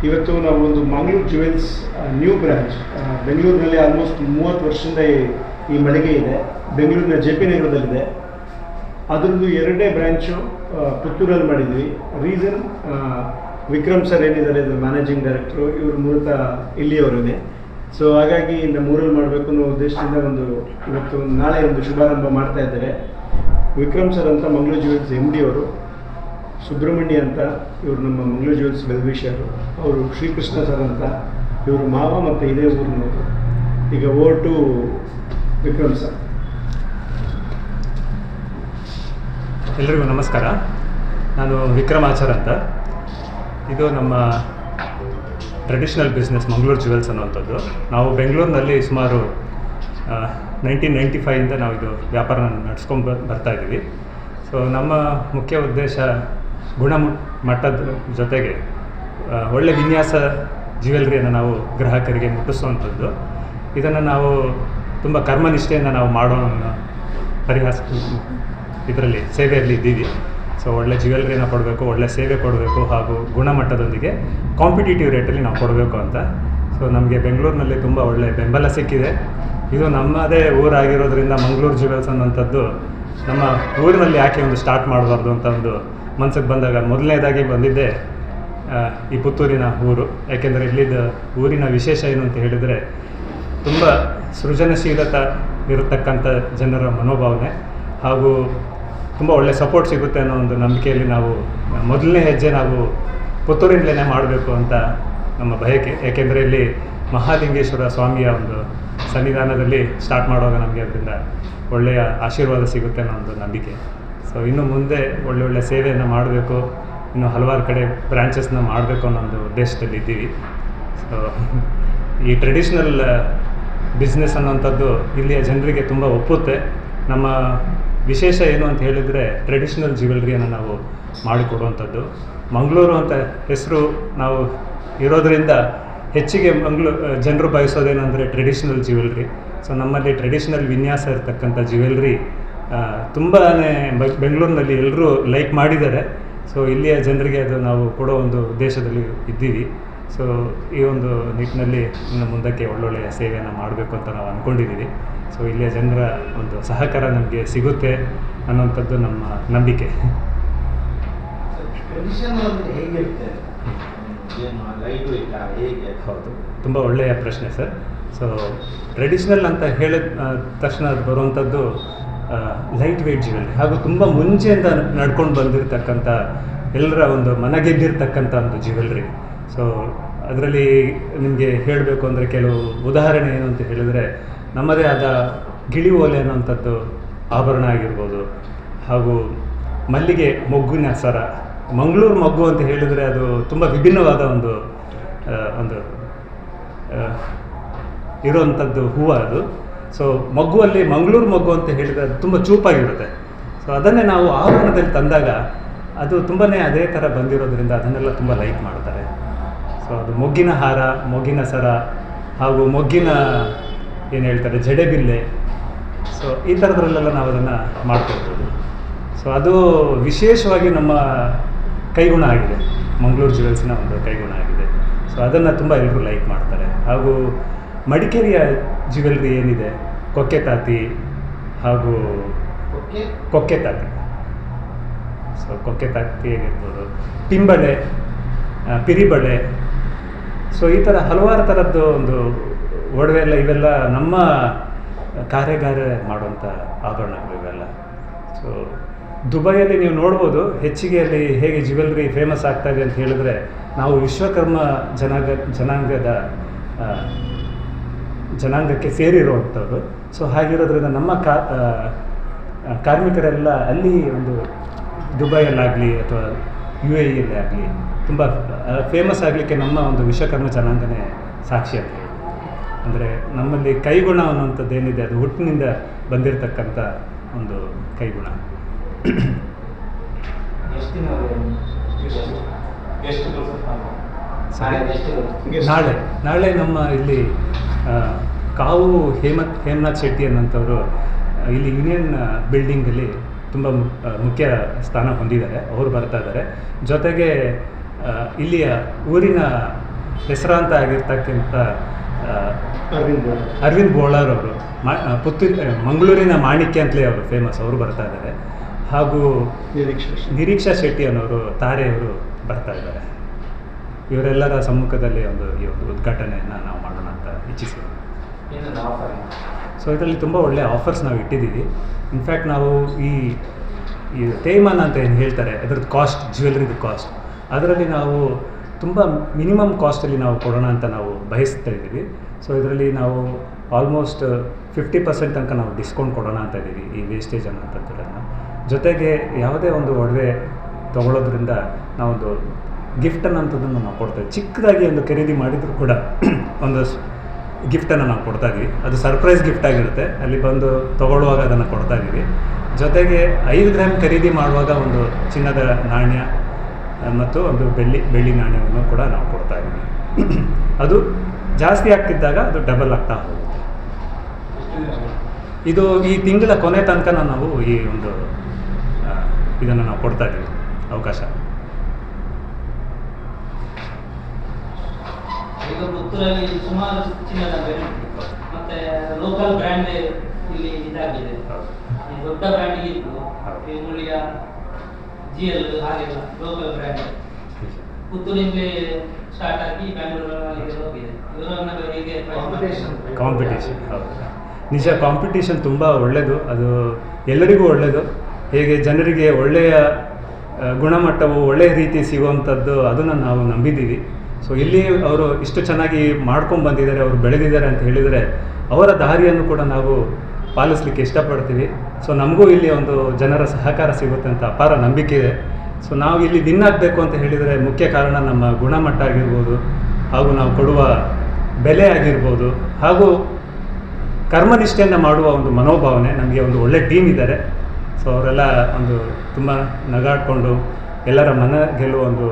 ಇವತ್ತು ನಾವು ಒಂದು ಮಂಗಳೂರು ಜುವೆಲ್ಸ್ ನ್ಯೂ ಬ್ರ್ಯಾಂಚ್ ಬೆಂಗಳೂರಿನಲ್ಲಿ ಆಲ್ಮೋಸ್ಟ್ 30 ವರ್ಷದಿಂದ ಈ ಮಳಿಗೆ ಇದೆ. ಬೆಂಗಳೂರಿನ JP ನಗರದಲ್ಲಿದೆ. ಅದರದ್ದು 2ನೇ ಬ್ರ್ಯಾಂಚು ಪುತ್ತೂರಲ್ಲಿ ಮಾಡಿದ್ವಿ. ರೀಸನ್ ವಿಕ್ರಮ್ ಸರ್ ಏನಿದ್ದಾರೆ ಇದು ಮ್ಯಾನೇಜಿಂಗ್ ಡೈರೆಕ್ಟ್ರು, ಇವರು ಮೂಲತಃ ಇಲ್ಲಿಯವರೇ. ಸೊ ಹಾಗಾಗಿ ನಮ್ಮೂರಲ್ಲಿ ಮಾಡಬೇಕು ಅನ್ನೋ ಉದ್ದೇಶದಿಂದ ಇವತ್ತು ನಾಳೆ ಒಂದು ಶುಭಾರಂಭ ಮಾಡ್ತಾ ಇದ್ದಾರೆ. ವಿಕ್ರಮ್ ಸರ್ ಅಂತ ಮಂಗಳೂರು ಜುವೆಲ್ಸ್ MD ಅವರು, ಸುಬ್ರಹ್ಮಣ್ಯ ಅಂತ ಇವರು ನಮ್ಮ ಮಂಗಳೂರು ಜುವೆಲ್ಸ್ ವೆಲ್ವಿಷರು, ಅವರು ಶ್ರೀಕೃಷ್ಣ ಸರ್ ಅಂತ ಇವರು ಮಾವ ಮತ್ತು ಇದೇ ಊರಿನವರು. ಈಗ ಓವರ್ ಟು ವಿಕ್ರಮ್ ಸರ್. ಎಲ್ರಿಗೂ ನಮಸ್ಕಾರ. ನಾನು ವಿಕ್ರಮಾಚಾರ್ ಅಂತ. ಇದು ನಮ್ಮ ಟ್ರೆಡಿಷ್ನಲ್ ಬಿಸ್ನೆಸ್ ಮಂಗಳೂರು ಜುವೆಲ್ಸ್ ಅನ್ನುವಂಥದ್ದು. ನಾವು ಬೆಂಗಳೂರಿನಲ್ಲಿ ಸುಮಾರು 1995ಇಂದ ನಾವು ಇದು ವ್ಯಾಪಾರ ನಡೆಸ್ಕೊಂಡು ಬರ್ತಾಯಿದ್ದೀವಿ. ಸೊ ನಮ್ಮ ಮುಖ್ಯ ಉದ್ದೇಶ ಗುಣಮಟ್ಟದ ಜೊತೆಗೆ ಒಳ್ಳೆ ವಿನ್ಯಾಸ ಜ್ಯುವೆಲ್ರಿಯನ್ನು ನಾವು ಗ್ರಾಹಕರಿಗೆ ಮುಟ್ಟಿಸುವಂಥದ್ದು. ಇದನ್ನು ನಾವು ತುಂಬ ಕರ್ಮನಿಷ್ಠೆಯಿಂದ ನಾವು ಮಾಡೋ ಇದರಲ್ಲಿ ಸೇವೆಯಲ್ಲಿ ಇದ್ದೀವಿ. ಸೊ ಒಳ್ಳೆ ಜ್ಯುವೆಲ್ರಿನ ಕೊಡಬೇಕು, ಒಳ್ಳೆ ಸೇವೆ ಕೊಡಬೇಕು, ಹಾಗೂ ಗುಣಮಟ್ಟದೊಂದಿಗೆ ಕಾಂಪಿಟೇಟಿವ್ ರೇಟಲ್ಲಿ ನಾವು ಕೊಡಬೇಕು ಅಂತ. ಸೊ ನಮಗೆ ಬೆಂಗಳೂರಿನಲ್ಲಿ ತುಂಬ ಒಳ್ಳೆಯ ಬೆಂಬಲ ಸಿಕ್ಕಿದೆ. ಇದು ನಮ್ಮದೇ ಊರಾಗಿರೋದ್ರಿಂದ ಮಂಗಳೂರು ಜುವೆಲ್ಸ್ ಅನ್ನೋಂಥದ್ದು ನಮ್ಮ ಊರಿನಲ್ಲಿ ಯಾಕೆ ಒಂದು ಸ್ಟಾರ್ಟ್ ಮಾಡಬಾರ್ದು ಅಂತ ಒಂದು ಮನಸ್ಸಿಗೆ ಬಂದಾಗ ಮೊದಲನೇದಾಗಿ ಬಂದಿದ್ದೆ ಈ ಪುತ್ತೂರಿನ ಊರು. ಯಾಕೆಂದರೆ ಇಲ್ಲಿದ್ದ ಊರಿನ ವಿಶೇಷ ಏನು ಅಂತ ಹೇಳಿದರೆ ತುಂಬ ಸೃಜನಶೀಲತೆ ಇರತಕ್ಕಂಥ ಜನರ ಮನೋಭಾವನೆ ಹಾಗೂ ತುಂಬ ಒಳ್ಳೆಯ ಸಪೋರ್ಟ್ ಸಿಗುತ್ತೆ ಅನ್ನೋ ಒಂದು ನಂಬಿಕೆಯಲ್ಲಿ ನಾವು ಮೊದಲನೇ ಹೆಜ್ಜೆ ನಾವು ಪುತ್ತೂರಿಂದಲೇ ಮಾಡಬೇಕು ಅಂತ ನಮ್ಮ ಬಯಕೆ. ಯಾಕೆಂದರೆ ಇಲ್ಲಿ ಮಹಾಲಿಂಗೇಶ್ವರ ಸ್ವಾಮಿಯ ಒಂದು ಸನ್ನಿಧಾನದಲ್ಲಿ ಸ್ಟಾರ್ಟ್ ಮಾಡುವಾಗ ನಮಗೆ ಅದರಿಂದ ಒಳ್ಳೆಯ ಆಶೀರ್ವಾದ ಸಿಗುತ್ತೆ ಅನ್ನೋ ಒಂದು ನಂಬಿಕೆ. ಸೊ ಇನ್ನು ಮುಂದೆ ಒಳ್ಳೊಳ್ಳೆ ಸೇವೆಯನ್ನು ಮಾಡಬೇಕು, ಇನ್ನು ಹಲವಾರು ಕಡೆ ಬ್ರ್ಯಾಂಚಸ್ನ ಮಾಡಬೇಕು ಅನ್ನೋ ಒಂದು ಉದ್ದೇಶದಲ್ಲಿ ಇದ್ದೀವಿ. ಸೊ ಈ ಟ್ರೆಡಿಷ್ನಲ್ ಬಿಸ್ನೆಸ್ ಅನ್ನೋಂಥದ್ದು ಇಲ್ಲಿಯ ಜನರಿಗೆ ತುಂಬ ಒಪ್ಪುತ್ತೆ. ನಮ್ಮ ವಿಶೇಷ ಏನು ಅಂತ ಹೇಳಿದರೆ ಟ್ರೆಡಿಷ್ನಲ್ ಜ್ಯುವೆಲ್ರಿಯನ್ನು ನಾವು ಮಾಡಿಕೊಡುವಂಥದ್ದು. ಮಂಗಳೂರು ಅಂತ ಹೆಸರು ನಾವು ಇರೋದರಿಂದ ಹೆಚ್ಚಿಗೆ ಜನರು ಬಯಸೋದೇನೆಂದರೆ ಟ್ರೆಡಿಷ್ನಲ್ ಜ್ಯುವೆಲ್ರಿ. ಸೊ ನಮ್ಮಲ್ಲಿ ಟ್ರೆಡಿಷ್ನಲ್ ವಿನ್ಯಾಸ ಇರತಕ್ಕಂಥ ಜ್ಯುವೆಲ್ರಿ ತುಂಬಾ ಬೆಂಗಳೂರಿನಲ್ಲಿ ಎಲ್ಲರೂ ಲೈಕ್ ಮಾಡಿದ್ದಾರೆ. ಸೊ ಇಲ್ಲಿಯ ಜನರಿಗೆ ಅದು ನಾವು ಕೊಡೋ ಒಂದು ಉದ್ದೇಶದಲ್ಲಿ ಇದ್ದೀವಿ. ಸೊ ಈ ಒಂದು ನಿಟ್ಟಿನಲ್ಲಿ ಇನ್ನು ಮುಂದಕ್ಕೆ ಒಳ್ಳೊಳ್ಳೆಯ ಸೇವೆಯನ್ನು ಮಾಡಬೇಕು ಅಂತ ನಾವು ಅಂದ್ಕೊಂಡಿದ್ದೀವಿ. ಸೊ ಇಲ್ಲಿಯ ಜನರ ಒಂದು ಸಹಕಾರ ನಮಗೆ ಸಿಗುತ್ತೆ ಅನ್ನೋಂಥದ್ದು ನಮ್ಮ ನಂಬಿಕೆ. ಹೌದು, ತುಂಬ ಒಳ್ಳೆಯ ಪ್ರಶ್ನೆ ಸರ್. ಸೊ ಟ್ರೆಡಿಷ್ನಲ್ ಅಂತ ಹೇಳಿದ ತಕ್ಷಣ ಅದು ಬರುವಂಥದ್ದು ಲೈಟ್ ವೆಯ್ಟ್ ಜ್ಯುವೆಲ್ರಿ ಹಾಗೂ ತುಂಬ ಮುಂಚೆಯಿಂದ ನಡ್ಕೊಂಡು ಬಂದಿರತಕ್ಕಂಥ ಎಲ್ಲರ ಒಂದು ಮನಗೆದ್ದಿರ್ತಕ್ಕಂಥ ಒಂದು ಜ್ಯುವೆಲ್ರಿ. ಸೊ ಅದರಲ್ಲಿ ನಿಮಗೆ ಹೇಳಬೇಕು ಅಂದರೆ ಕೆಲವು ಉದಾಹರಣೆ ಏನು ಅಂತ ಹೇಳಿದರೆ ನಮ್ಮದೇ ಆದ ಗಿಳಿ ಓಲೆ ಅನ್ನೋಂಥದ್ದು ಆಭರಣ ಆಗಿರ್ಬೋದು, ಹಾಗೂ ಮಲ್ಲಿಗೆ ಮೊಗ್ಗಿನ ಸರ. ಮಂಗಳೂರು ಮೊಗ್ಗು ಅಂತ ಹೇಳಿದರೆ ಅದು ತುಂಬ ವಿಭಿನ್ನವಾದ ಒಂದು ಇರುವಂಥದ್ದು ಹೂವು ಅದು. ಸೊ ಮೊಗ್ಗುವಲ್ಲಿ ಮಂಗಳೂರು ಮೊಗ್ಗು ಅಂತ ಹೇಳಿದರೆ ಅದು ತುಂಬ ಚೂಪಾಗಿರುತ್ತೆ. ಸೊ ಅದನ್ನೇ ನಾವು ಆಭರಣದಲ್ಲಿ ತಂದಾಗ ಅದು ತುಂಬಾ ಅದೇ ಥರ ಬಂದಿರೋದ್ರಿಂದ ಅದನ್ನೆಲ್ಲ ತುಂಬ ಲೈಕ್ ಮಾಡ್ತಾರೆ. ಸೊ ಅದು ಮೊಗ್ಗಿನ ಹಾರ, ಮೊಗ್ಗಿನ ಸರ ಹಾಗೂ ಮೊಗ್ಗಿನ ಏನು ಹೇಳ್ತಾರೆ ಜಡೆಬಿಲ್ಲೆ. ಸೊ ಈ ಥರದ್ರಲ್ಲೆಲ್ಲ ನಾವು ಅದನ್ನು ಮಾಡ್ಕೊಳ್ಬೋದು. ಸೊ ಅದು ವಿಶೇಷವಾಗಿ ನಮ್ಮ ಕೈಗುಣ ಆಗಿದೆ, ಮಂಗಳೂರು ಜುವೆಲ್ಸಿನ ಒಂದು ಕೈಗುಣ ಆಗಿದೆ. ಸೊ ಅದನ್ನು ತುಂಬ ಎಲ್ಲರೂ ಲೈಕ್ ಮಾಡ್ತಾರೆ. ಹಾಗೂ ಮಡಿಕೇರಿಯ ಜ್ಯುವೆಲ್ರಿ ಏನಿದೆ, ಕೊಕ್ಕೆ ತಾತಿ ಹಾಗೂ ಕೊಕ್ಕೆ ತಾತಿ. ಸೊ ಕೊಕ್ಕೆ ತಾತಿ ಆಗಿರ್ಬೋದು, ಪಿಂಬಳೆ, ಪಿರಿಬಳೆ. ಸೊ ಈ ಥರ ಹಲವಾರು ಥರದ್ದು ಒಂದು ಒಡವೆ ಎಲ್ಲ ಇವೆಲ್ಲ ನಮ್ಮ ಕಾರ್ಯಾಗಾರ ಮಾಡುವಂಥ ಆಭರಣಗಳು ಇವೆಲ್ಲ. ಸೊ ದುಬೈಯಲ್ಲಿ ನೀವು ನೋಡ್ಬೋದು ಹೆಚ್ಚಿಗೆ ಅಲ್ಲಿ ಹೇಗೆ ಜ್ಯುವೆಲ್ರಿ ಫೇಮಸ್ ಆಗ್ತಾಯಿದೆ ಅಂತ ಹೇಳಿದ್ರೆ ನಾವು ವಿಶ್ವಕರ್ಮ ಜನಾಂಗಕ್ಕೆ ಸೇರಿರುವಂಥದ್ದು. ಸೊ ಹಾಗಿರೋದ್ರಿಂದ ನಮ್ಮ ಕಾರ್ಮಿಕರೆಲ್ಲ ಅಲ್ಲಿ ಒಂದು ದುಬೈಯಲ್ಲಾಗಲಿ ಅಥವಾ UAEಯಲ್ಲಿ ಆಗಲಿ ತುಂಬ ಫೇಮಸ್ ಆಗಲಿಕ್ಕೆ ನಮ್ಮ ಒಂದು ವಿಶ್ವಕರ್ಮ ಜನಾಂಗನೇ ಸಾಕ್ಷಿ ಅಂತ ಹೇಳಿ. ಅಂದರೆ ನಮ್ಮಲ್ಲಿ ಕೈಗುಣ ಅನ್ನುವಂಥದ್ದು ಏನಿದೆ ಅದು ಹುಟ್ಟಿನಿಂದ ಬಂದಿರತಕ್ಕಂಥ ಒಂದು ಕೈಗುಣ. ನಾಳೆ ನಮ್ಮ ಇಲ್ಲಿ ಕಾವು ಹೇಮನಾಥ್ ಶೆಟ್ಟಿ ಅನ್ನೋಂಥವರು ಇಲ್ಲಿ ಯೂನಿಯನ್ ಬಿಲ್ಡಿಂಗಲ್ಲಿ ತುಂಬ ಮುಖ್ಯ ಸ್ಥಾನ ಹೊಂದಿದ್ದಾರೆ. ಅವರು ಬರ್ತಾ ಇದ್ದಾರೆ. ಜೊತೆಗೆ ಇಲ್ಲಿಯ ಊರಿನ ಹೆಸರಾಂತ ಆಗಿರ್ತಕ್ಕಂಥ ಅರವಿಂದ್ ಬೋಳಾರ್ ಅವರು ಮಂಗಳೂರಿನ ಮಾಣಿಕ್ಯ ಅಂತಲೇ ಅವರು ಫೇಮಸ್, ಅವರು ಬರ್ತಾ ಇದ್ದಾರೆ. ಹಾಗೂ ನಿರೀಕ್ಷಾ ಶೆಟ್ಟಿ ಅನ್ನೋರು ತಾರೆಯವರು ಬರ್ತಾ ಇದ್ದಾರೆ. ಇವರೆಲ್ಲರ ಸಮ್ಮುಖದಲ್ಲಿ ಈ ಒಂದು ಉದ್ಘಾಟನೆಯನ್ನು ನಾವು ಮಾಡೋಣ ಅಂತ ಇಚ್ಛಿಸಿದ್ದೀವಿ. ಸೊ ಇದರಲ್ಲಿ ತುಂಬ ಒಳ್ಳೆಯ ಆಫರ್ಸ್ ನಾವು ಇಟ್ಟಿದ್ದೀವಿ. ಇನ್ಫ್ಯಾಕ್ಟ್ ನಾವು ಈ ತೇಯ್ಮಾನ ಅಂತ ಏನು ಹೇಳ್ತಾರೆ ಅದರದ್ದು ಕಾಸ್ಟ್, ಜ್ಯುವೆಲ್ರಿದು ಕಾಸ್ಟ್, ಅದರಲ್ಲಿ ನಾವು ತುಂಬ ಮಿನಿಮಮ್ ಕಾಸ್ಟಲ್ಲಿ ನಾವು ಕೊಡೋಣ ಅಂತ ನಾವು ಬಯಸ್ತಾ ಇದ್ದೀವಿ. ಸೊ ಇದರಲ್ಲಿ ನಾವು ಆಲ್ಮೋಸ್ಟ್ 50% ತನಕ ನಾವು ಡಿಸ್ಕೌಂಟ್ ಕೊಡೋಣ ಅಂತ ಇದ್ದೀವಿ ಈ ವೇಸ್ಟೇಜ್ ಅನ್ನೋಂಥದ್ದನ್ನು. ಜೊತೆಗೆ ಯಾವುದೇ ಒಂದು ಒಡವೆ ತೊಗೊಳೋದ್ರಿಂದ ನಾವೊಂದು ಗಿಫ್ಟ್ ಅನ್ನೋಂಥದ್ದನ್ನು ನಾವು ಕೊಡ್ತೇವೆ. ಚಿಕ್ಕದಾಗಿ ಒಂದು ಖರೀದಿ ಮಾಡಿದರೂ ಕೂಡ ಒಂದು ಗಿಫ್ಟನ್ನು ನಾವು ಕೊಡ್ತಾ ಇದ್ದೀವಿ. ಅದು ಸರ್ಪ್ರೈಸ್ ಗಿಫ್ಟ್ ಆಗಿರುತ್ತೆ, ಅಲ್ಲಿ ಬಂದು ತೊಗೊಳ್ಳುವಾಗ ಅದನ್ನು ಕೊಡ್ತಾ ಇದ್ದೀವಿ. ಜೊತೆಗೆ 5 ಗ್ರಾಮ್ ಖರೀದಿ ಮಾಡುವಾಗ ಒಂದು ಚಿನ್ನದ ನಾಣ್ಯ ಮತ್ತು ಒಂದು ಬೆಳ್ಳಿ ನಾಣ್ಯವನ್ನು ಕೂಡ ನಾವು ಕೊಡ್ತಾ ಇದ್ದೀವಿ. ಅದು ಜಾಸ್ತಿ ಆಗ್ತಿದ್ದಾಗ ಅದು ಡಬಲ್ ಆಗ್ತಾ ಹೋಗುತ್ತೆ. ಇದು ಈ ತಿಂಗಳ ಕೊನೆ ತನಕ ನಾವು ಈ ಒಂದು ಇದನ್ನು ನಾವು ಕೊಡ್ತಾ ಇದ್ದೀವಿ ಅವಕಾಶ. ಈಗ ಪುತ್ತೂರಲ್ಲಿ ಸುಮಾರು ಚಿನ್ನದ ಬೆಲೆ ಮತ್ತೆ ಲೋಕಲ್ ಬ್ರ್ಯಾಂಡ್ ಇಲ್ಲಿ ಇದಾಗಿದೆ. ದೊಡ್ಡ ಬ್ರ್ಯಾಂಡ್ ಇತ್ತು, ಈ ಮುಳಿಯ GL ಹಾಗೆಲ್ಲ ಲೋಕಲ್ ಬ್ರ್ಯಾಂಡ್ ಪುತ್ತೂರಿನಲ್ಲಿ ಸ್ಟಾರ್ಟ್ ಆಗಿ ಬ್ಯಾಂಗ್ಳೂರಲ್ಲಿ ಹೋಗಿದೆ. ಇವರನ್ನ ಹೀಗೆ ಕಾಂಪಿಟೇಷನ್, ಹೌದು ನಿಜ, ಕಾಂಪಿಟೇಷನ್ ತುಂಬ ಒಳ್ಳೆಯದು, ಅದು ಎಲ್ಲರಿಗೂ ಒಳ್ಳೆಯದು. ಹೇಗೆ ಜನರಿಗೆ ಒಳ್ಳೆಯ ಗುಣಮಟ್ಟವು ಒಳ್ಳೆಯ ರೀತಿ ಸಿಗುವಂಥದ್ದು ಅದನ್ನು ನಾವು ನಂಬಿದ್ದೀವಿ. ಸೊ ಇಲ್ಲಿ ಅವರು ಇಷ್ಟು ಚೆನ್ನಾಗಿ ಮಾಡ್ಕೊಂಡು ಬಂದಿದ್ದಾರೆ, ಅವರು ಬೆಳೆದಿದ್ದಾರೆ ಅಂತ ಹೇಳಿದರೆ ಅವರ ದಾರಿಯನ್ನು ಕೂಡ ನಾವು ಪಾಲಿಸಲಿಕ್ಕೆ ಇಷ್ಟಪಡ್ತೀವಿ. ಸೊ ನಮಗೂ ಇಲ್ಲಿ ಒಂದು ಜನರ ಸಹಕಾರ ಸಿಗುತ್ತೆ ಅಂತ ಅಪಾರ ನಂಬಿಕೆ ಇದೆ. ಸೊ ನಾವು ಇಲ್ಲಿ ವಿನ್ ಆಗಬೇಕು ಅಂತ ಹೇಳಿದರೆ ಮುಖ್ಯ ಕಾರಣ ನಮ್ಮ ಗುಣಮಟ್ಟ ಆಗಿರ್ಬೋದು, ಹಾಗೂ ನಾವು ಕೊಡುವ ಬೆಲೆ ಆಗಿರ್ಬೋದು, ಹಾಗೂ ಕರ್ಮನಿಷ್ಠೆಯಿಂದ ಮಾಡುವ ಒಂದು ಮನೋಭಾವನೆ. ನಮಗೆ ಒಂದು ಒಳ್ಳೆ ಟೀಮ್ ಇದ್ದಾರೆ. ಸೊ ಅವರೆಲ್ಲ ಒಂದು ತುಂಬ ನಗಾಡಿಕೊಂಡು ಎಲ್ಲರ ಮನ ಗೆಲ್ಲುವ ಒಂದು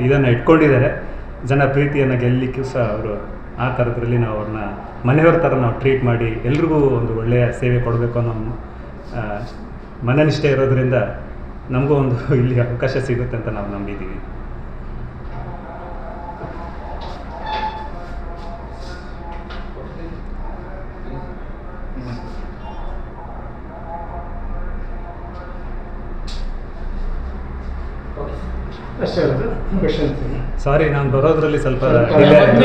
ಇದನ್ನು ಇಟ್ಕೊಂಡಿದ್ದಾರೆ. ಜನ ಪ್ರೀತಿಯನ್ನು ಗೆಲ್ಲಲಿಕ್ಕೂ ಸಹ ಅವರು ಆ ಥರದ್ರಲ್ಲಿ ನಾವು ಅವ್ರನ್ನ ಮನೆಯವ್ರ ಥರ ನಾವು ಟ್ರೀಟ್ ಮಾಡಿ ಎಲ್ರಿಗೂ ಒಂದು ಒಳ್ಳೆಯ ಸೇವೆ ಕೊಡಬೇಕು ಅನ್ನೋ ಮನನಿಷ್ಠೆ ಇರೋದರಿಂದ ನಮಗೂ ಒಂದು ಇಲ್ಲಿ ಅವಕಾಶ ಸಿಗುತ್ತೆ ಅಂತ ನಾವು ನಂಬಿದ್ದೀವಿ. ಸಾರಿ, ನಾನು ಬರೋದ್ರಲ್ಲಿ ಸ್ವಲ್ಪ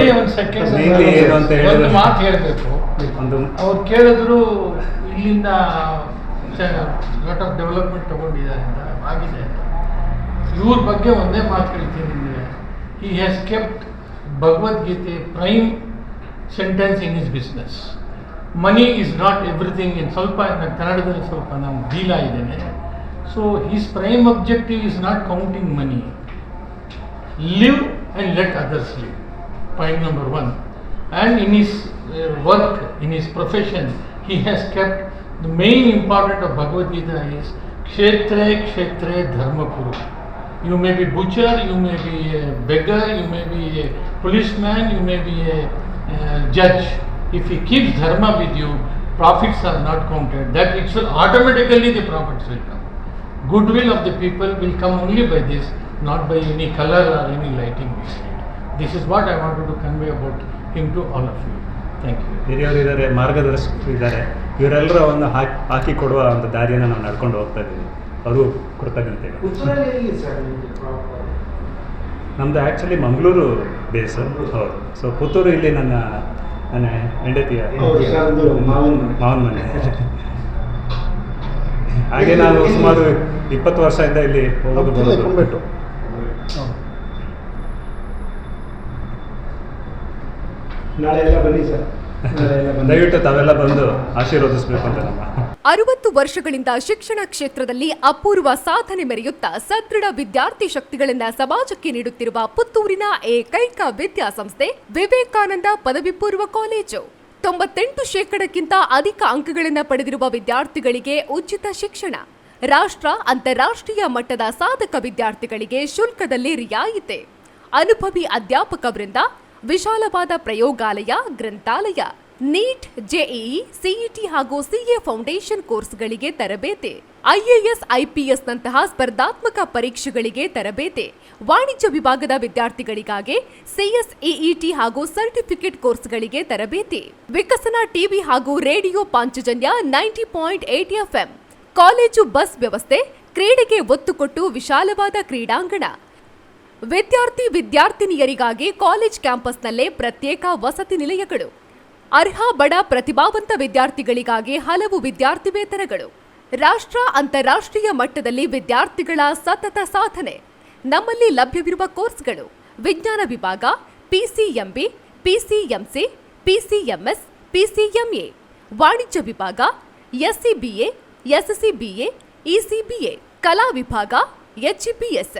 ಏನು ಅಂತ ಹೇಳಿದ್ರೆ ಮಾತು ಹೇಳಬೇಕು. ಒಂದು ಅವ್ರು ಕೇಳಿದ್ರು ಇಲ್ಲಿಂದ ಲಾಟ್ ಆಫ್ ಡೆವಲಪ್ಮೆಂಟ್ ತಗೊಂಡಿದ್ದಾರೆ ಅಂತ ಆಗಿದೆ. ಇವ್ರ ಬಗ್ಗೆ ಒಂದೇ ಮಾತು ಹೇಳ್ತೀನಿ ನಿಮಗೆ. He has kept Bhagavad Gita prime sentence in his business. Money is not everything. In ಸ್ವಲ್ಪ ಕನ್ನಡದಲ್ಲಿ ಸ್ವಲ್ಪ ನಾನು ಡೀಲ ಇದ್ದೇನೆ. So his prime objective is not counting money. Live and let others live. Point number 1. And in his work, in his profession, he has kept the main important of Bhagavad Gita is Kshetre Kshetre Dharma Kuru. You may be butcher, you may be a beggar, you may be a policeman, you may be a judge. If he keeps dharma with you, profits are not counted. That it will automatically the profits will come. Goodwill of the people will come only by this, not by any color or any lighting behind it. This is what I wanted to convey about him to all of you. Thank you. ಹಿರಿಯವರು ಇದ್ದಾರೆ, ಮಾರ್ಗದರ್ಶಕರು ಇದ್ದಾರೆ. ಇವರೆಲ್ಲರ ಒಂದು ಹಾಕಿ ಕೊಡುವ ಒಂದು ದಾರಿಯನ್ನು ನಾವು ನಡ್ಕೊಂಡು ಹೋಗ್ತಾ ಇದ್ದೀವಿ. ಅವರು ಕೃತಜ್ಞತೆ. ನಮ್ಮದು ಆ್ಯಕ್ಚುಲಿ ಮಂಗಳೂರು ಬೇಸು. ಹೌದು. ಸೊ ಪುತ್ತೂರು ಇಲ್ಲಿ ನನ್ನ ಹೆಂಡತಿಯ ಮಾವನ ಮನೆ. ಹಾಗೆ ನಾನು ಸುಮಾರು 20 ವರ್ಷದಿಂದ ಇಲ್ಲಿ ಹೋಗೋದು ಬರೋದು. ನಾಳೆ ಎಲ್ಲ ಬನ್ನಿ ಸರ್, ದಯವಿಟ್ಟು ತಾವೆಲ್ಲ ಬಂದು ಆಶೀರ್ವದಿಸಬೇಕು ಅಂತ ನಮ್ಮ 60 ವರ್ಷಗಳಿಂದ ಶಿಕ್ಷಣ ಕ್ಷೇತ್ರದಲ್ಲಿ ಅಪೂರ್ವ ಸಾಧನೆ ಮೆರೆಯುತ್ತಾ ಸದೃಢ ವಿದ್ಯಾರ್ಥಿ ಶಕ್ತಿಗಳಿಂದ ಸಮಾಜಕ್ಕೆ ನೀಡುತ್ತಿರುವ ಪುತ್ತೂರಿನ ಏಕೈಕ ವಿದ್ಯಾಸಂಸ್ಥೆ ವಿವೇಕಾನಂದ ಪದವಿ ಪೂರ್ವ ಕಾಲೇಜು. 98% ಅಧಿಕ ಅಂಕಗಳನ್ನು ಪಡೆದಿರುವ ವಿದ್ಯಾರ್ಥಿಗಳಿಗೆ ಉಚಿತ ಶಿಕ್ಷಣ, ರಾಷ್ಟ್ರ ಅಂತಾರಾಷ್ಟ್ರೀಯ ಮಟ್ಟದ ಸಾಧಕ ವಿದ್ಯಾರ್ಥಿಗಳಿಗೆ ಶುಲ್ಕದಲ್ಲಿ ರಿಯಾಯಿತಿ, ಅನುಭವಿ ಅಧ್ಯಾಪಕ ವೃಂದ, ವಿಶಾಲವಾದ ಪ್ರಯೋಗಾಲಯ, ಗ್ರಂಥಾಲಯ, ನೀಟ್, ಜೆಇಇ, ಸಿಇಟಿ ಹಾಗೂ ಸಿಎ ಫೌಂಡೇಶನ್ ಕೋರ್ಸ್ಗಳಿಗೆ ತರಬೇತಿ, ಐಎಎಸ್, ಐಪಿಎಸ್ನಂತಹ ಸ್ಪರ್ಧಾತ್ಮಕ ಪರೀಕ್ಷೆಗಳಿಗೆ ತರಬೇತಿ, ವಾಣಿಜ್ಯ ವಿಭಾಗದ ವಿದ್ಯಾರ್ಥಿಗಳಿಗಾಗಿ ಸಿಎಸ್ಇಇಟಿ ಹಾಗೂ ಸರ್ಟಿಫಿಕೇಟ್ ಕೋರ್ಸ್ಗಳಿಗೆ ತರಬೇತಿ, ವಿಕಸನ ಟಿವಿ ಹಾಗೂ radio Panchajanya 90.8 FM, college bus ವ್ಯವಸ್ಥೆ, ಕ್ರೀಡೆಗೆ ಒತ್ತು ಕೊಟ್ಟು ವಿಶಾಲವಾದ ಕ್ರೀಡಾಂಗಣ, ವಿದ್ಯಾರ್ಥಿನಿಯರಿಗಾಗಿ ಕಾಲೇಜ್ ಕ್ಯಾಂಪಸ್ನಲ್ಲೇ ಪ್ರತ್ಯೇಕ ವಸತಿ ನಿಲಯಗಳು, ಅರ್ಹ ಬಡ ಪ್ರತಿಭಾವಂತ ವಿದ್ಯಾರ್ಥಿಗಳಿಗಾಗಿ ಹಲವು ವಿದ್ಯಾರ್ಥಿ ವೇತನಗಳು, ರಾಷ್ಟ್ರ ಅಂತಾರಾಷ್ಟ್ರೀಯ ಮಟ್ಟದಲ್ಲಿ ವಿದ್ಯಾರ್ಥಿಗಳ ಸತತ ಸಾಧನೆ. ನಮ್ಮಲ್ಲಿ ಲಭ್ಯವಿರುವ ಕೋರ್ಸ್ಗಳು: ವಿಜ್ಞಾನ ವಿಭಾಗ, ಪಿಸಿಎಂಬಿ, ಪಿಸಿಎಂಸಿ, ಪಿಸಿಎಂಎಸ್, ಪಿಸಿಎಂಎ, ವಾಣಿಜ್ಯ ವಿಭಾಗ, ಎಸ್ಸಿಬಿಎ, ಎಸ್ಸಿಬಿಎ, ಇಸಿಬಿಎ, ಕಲಾ ವಿಭಾಗ, ಎಚ್ಇಪಿಎಸ್.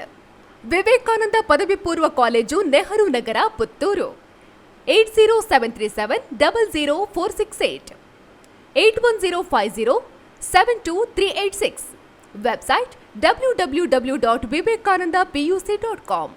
ವಿವೇಕಾನಂದ ಪದವಿ ಪೂರ್ವ college, Nehru Nagar, Puttur. 80737 00468 81050 72386. Website www.vivekanandapuc.com.